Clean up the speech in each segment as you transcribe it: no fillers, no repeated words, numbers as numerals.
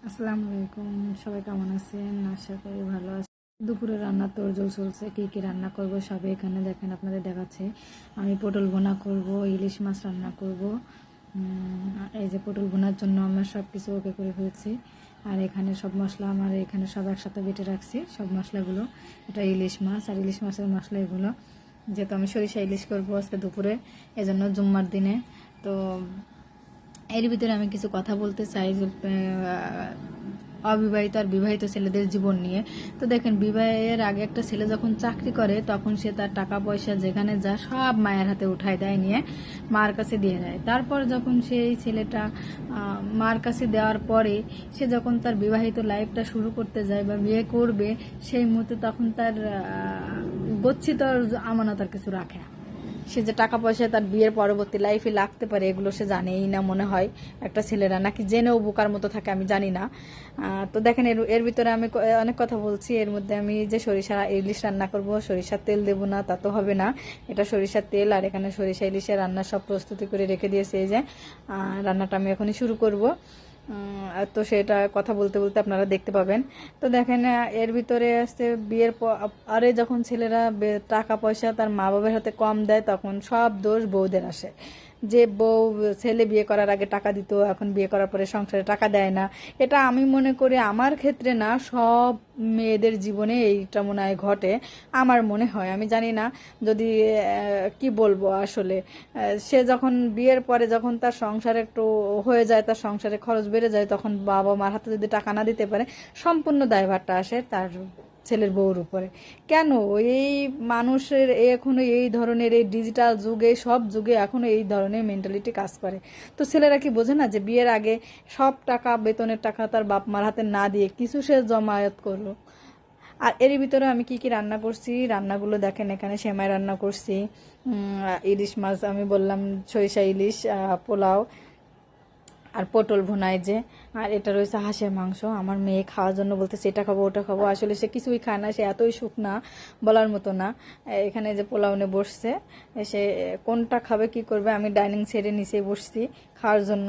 আসসালামু আলাইকুম, সবাই কেমন আছেন? আশা করি ভালো আছেন। দুপুরে রান্নার তোড়জোড় চলছে, কী কী রান্না করব সবে এখানে দেখেন, আপনাদের দেখাচ্ছে। আমি পটল ভুনা করব, ইলিশ মাছ রান্না করব। এই যে পটল ভুনার জন্য আমার সব কিছু ওকে করে ফেলছি। আর এখানে সব মশলা আমার এখানে সব একসাথে বেটে রাখছি, সব মশলাগুলো। এটা ইলিশ মাছ, আর ইলিশ মাছের মশলা এগুলো। যেহেতু আমি সরিষা ইলিশ করবো আজকে দুপুরে, এজন্য জুম্মার দিনে। তো এর ভিতরে আমি কিছু কথা বলতে চাই যে অবিবাহিত আর বিবাহিত ছেলেদের জীবন নিয়ে। তো দেখেন, বিবাহের আগে একটা ছেলে যখন চাকরি করে তখন সে তার টাকা পয়সা যেখানে যা সব মায়ের হাতে উঠায় দেয়, নিয়ে মার কাছে দিয়ে দেয়। তারপর যখন সেই ছেলেটা মার কাছে দেওয়ার পরে সে যখন তার বিবাহিত লাইফটা শুরু করতে যায় বা বিয়ে করবে, সেই মুহূর্তে তখন তার গচ্ছিত আমানত আর কিছু রাখে না। সে যে টাকা পয়সা তার বিয়ের পরবর্তী লাইফে লাগতে পারে এগুলো সে জানেই না, মনে হয় একটা ছেলেরা নাকি জেনেও বোকার মতো থাকে, আমি জানি না। তো দেখেন, এর ভিতরে আমি অনেক কথা বলছি। এর মধ্যে আমি যে সরিষা ইলিশ রান্না করব, সরিষার তেল দেবো না তা তো হবে না। এটা সরিষার তেল, আর এখানে সরিষা ইলিশের রান্নার সব প্রস্তুতি করে রেখে দিয়েছে। এই যে রান্নাটা আমি এখনই শুরু করব। তো সেটা কথা বলতে বলতে আপনারা দেখতে পাবেন। তো দেখেন, এর ভিতরে আসছে বিয়ের আরে যখন ছেলেরা টাকা পয়সা তার মা বাবার হাতে কম দেয় তখন সব দোষ বউদের আসে। যে বউ ছেলে বিয়ে করার আগে টাকা দিত, এখন বিয়ে করার পরে সংসারে টাকা দেয় না। এটা আমি মনে করি আমার ক্ষেত্রে না, সব মেয়েদের জীবনে এইটা মনে হয় ঘটে, আমার মনে হয়। আমি জানি না, যদি কি বলবো আসলে। সে যখন বিয়ের পরে যখন তার সংসারে একটু হয়ে যায়, তার সংসারে খরচ বেড়ে যায়, তখন বাবা মার হাতে যদি টাকা না দিতে পারে, সম্পূর্ণ দায়ভারটা আসে তার ছেলের বউর উপরে। কেন এই মানুষের এখনো এই ধরনের, এই ডিজিটাল যুগে, সব যুগে এখনো এই ধরনের মেন্টালিটি কাজ করে? তো ছেলেরা কি বোঝে না যে বিয়ের আগে সব টাকা, বেতনের টাকা তার বাপ মার হাতে না দিয়ে কিছু সে জমায়েত করলো। আর এর ভিতরে আমি কি কি রান্না করছি, রান্নাগুলো দেখেন। এখানে সেমাই রান্না করছি, ইলিশ মাছ আমি বললাম, সরিষা ইলিশ, পোলাও, আর পটল ভুনায় যে। আর এটা রয়েছে হাঁসের মাংস। আমার মেয়ে খাওয়ার জন্য বলতেছে এটা খাবো ওটা খাবো, আসলে সে কিছুই খায় না, সে এতই শুকনা বলার মতো না। এখানে যে পোলাও নিয়ে বসছে, সে কোনটা খাবে কি করবে, আমি ডাইনিং সেটে নিচে বসছি খাওয়ার জন্য।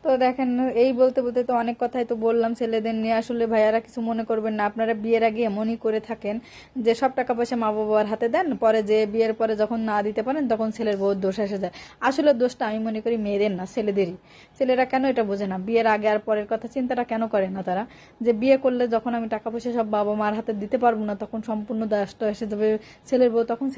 তো দেখেন, এই বলতে বলতে তো অনেক কথাই তো বললাম ছেলেদের নিয়ে। আসলে ভাইয়ারা কিছু মনে করবেন না, আপনারা বিয়ের আগে এমনই করে থাকেন যে সব টাকা পয়সা মা বাবার হাতে দেন, পরে যে বিয়ের পরে যখন না দিতে পারেন তখন ছেলের বউর দোষ এসে যায়। আসলে দোষটা আমি মনে করি মেয়েদের না, ছেলেদেরই। ছেলেরা কেন এটা বোঝে না, বিয়ের আগে আর পরের কথা চিন্তাটা কেন করে না তারা? যে বিয়ে করলে যখন আমি টাকা পয়সা সব বাবা মার হাতে দিতে পারবো না, তখন সম্পূর্ণ দায়িত্ব এসে যাবে ছেলের বউ, তখন